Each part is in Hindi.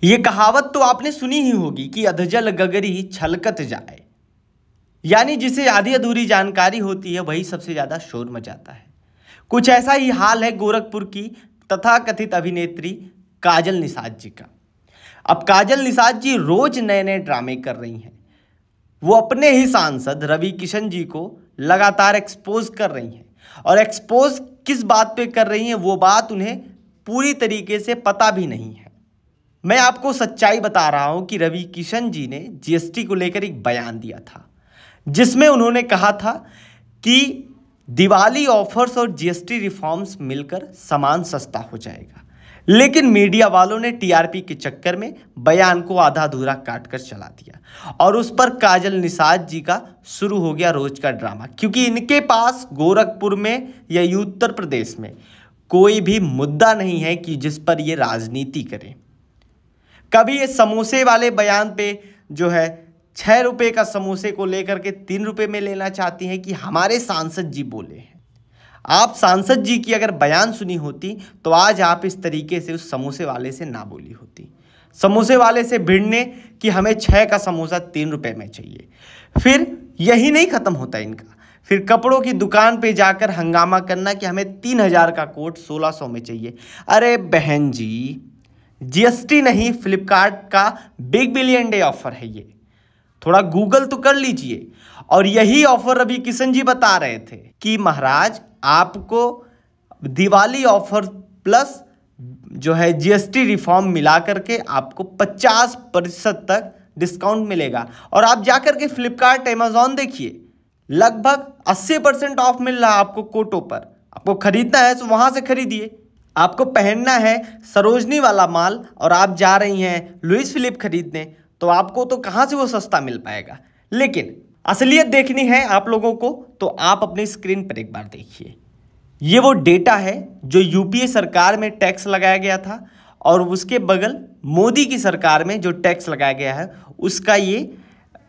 ये कहावत तो आपने सुनी ही होगी कि अधजल गगरी छलकत जाए, यानी जिसे आधी अधूरी जानकारी होती है वही सबसे ज्यादा शोर मचाता है। कुछ ऐसा ही हाल है गोरखपुर की तथाकथित अभिनेत्री काजल निषाद जी का। अब काजल निषाद जी रोज नए नए ड्रामे कर रही हैं। वो अपने ही सांसद रवि किशन जी को लगातार एक्सपोज कर रही हैं, और एक्सपोज किस बात पे कर रही हैं वो बात उन्हें पूरी तरीके से पता भी नहीं है। मैं आपको सच्चाई बता रहा हूं कि रवि किशन जी ने जीएसटी को लेकर एक बयान दिया था, जिसमें उन्होंने कहा था कि दिवाली ऑफर्स और जीएसटी रिफॉर्म्स मिलकर सामान सस्ता हो जाएगा। लेकिन मीडिया वालों ने टीआरपी के चक्कर में बयान को आधा अधूरा काट कर चला दिया, और उस पर काजल निषाद जी का शुरू हो गया रोज का ड्रामा, क्योंकि इनके पास गोरखपुर में या उत्तर प्रदेश में कोई भी मुद्दा नहीं है कि जिस पर ये राजनीति करें। कभी ये समोसे वाले बयान पे जो है 6 रुपये का समोसे को लेकर के 3 रुपये में लेना चाहती हैं कि हमारे सांसद जी बोले हैं। आप सांसद जी की अगर बयान सुनी होती तो आज आप इस तरीके से उस समोसे वाले से ना बोली होती। समोसे वाले से भिड़ने कि हमें 6 का समोसा 3 रुपये में चाहिए। फिर यही नहीं ख़त्म होता इनका, फिर कपड़ों की दुकान पे जाकर हंगामा करना कि हमें 3000 का कोट 1600 में चाहिए। अरे बहन जी, जीएसटी नहीं, फ्लिपकार्ट का बिग बिलियन डे ऑफर है ये, थोड़ा गूगल तो कर लीजिए। और यही ऑफर रवि किशन जी बता रहे थे कि महाराज आपको दिवाली ऑफर प्लस जो है जीएसटी रिफॉर्म मिला करके आपको 50% तक डिस्काउंट मिलेगा। और आप जाकर के फ्लिपकार्ट अमेजॉन देखिए, लगभग 80% ऑफ मिल रहा है आपको कोटों पर। आपको खरीदना है तो वहां से खरीदिए। आपको पहनना है सरोजनी वाला माल और आप जा रही हैं लुइस फिलिप खरीदने, तो आपको तो कहाँ से वो सस्ता मिल पाएगा। लेकिन असलियत देखनी है आप लोगों को तो आप अपनी स्क्रीन पर एक बार देखिए। ये वो डेटा है जो यूपीए सरकार में टैक्स लगाया गया था, और उसके बगल मोदी की सरकार में जो टैक्स लगाया गया है उसका ये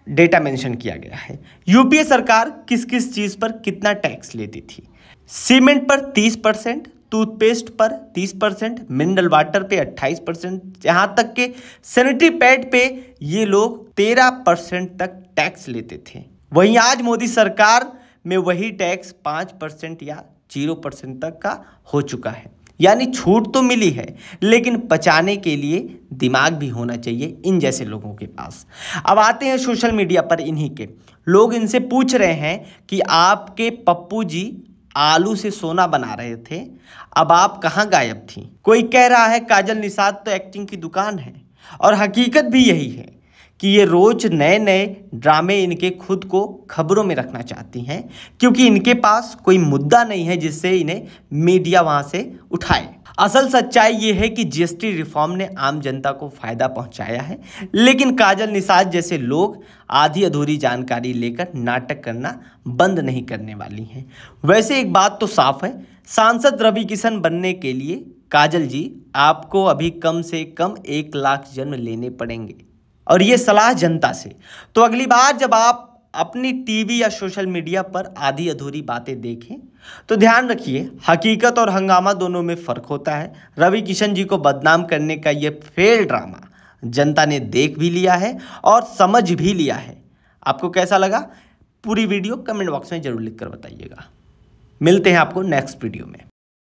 डेटा मेंशन किया गया है। यूपीए सरकार किस किस चीज़ पर कितना टैक्स लेती थी। सीमेंट पर 30%, टूथपेस्ट पर 30%, मिनरल वाटर पे 28%, यहाँ तक के सैनिटरी पैड पे ये लोग 13% तक टैक्स लेते थे। वहीं आज मोदी सरकार में वही टैक्स 5% या 0% तक का हो चुका है। यानी छूट तो मिली है, लेकिन बचाने के लिए दिमाग भी होना चाहिए इन जैसे लोगों के पास। अब आते हैं सोशल मीडिया पर इन्हीं के लोग इनसे पूछ रहे हैं कि आपके पप्पू जी आलू से सोना बना रहे थे, अब आप कहाँ गायब थी। कोई कह रहा है काजल निषाद तो एक्टिंग की दुकान है, और हकीकत भी यही है कि ये रोज नए नए ड्रामे इनके खुद को खबरों में रखना चाहती हैं, क्योंकि इनके पास कोई मुद्दा नहीं है जिससे इन्हें मीडिया वहां से उठाए। असल सच्चाई ये है कि जीएसटी रिफॉर्म ने आम जनता को फायदा पहुंचाया है, लेकिन काजल निषाद जैसे लोग आधी अधूरी जानकारी लेकर नाटक करना बंद नहीं करने वाली हैं। वैसे एक बात तो साफ है, सांसद रवि किशन बनने के लिए काजल जी आपको अभी कम से कम 1 लाख जन्म लेने पड़ेंगे, और ये सलाह जनता से। तो अगली बार जब आप अपनी टीवी या सोशल मीडिया पर आधी अधूरी बातें देखें तो ध्यान रखिए, हकीकत और हंगामा दोनों में फ़र्क होता है। रवि किशन जी को बदनाम करने का ये फेल ड्रामा जनता ने देख भी लिया है और समझ भी लिया है। आपको कैसा लगा पूरी वीडियो कमेंट बॉक्स में ज़रूर लिख कर बताइएगा। मिलते हैं आपको नेक्स्ट वीडियो में।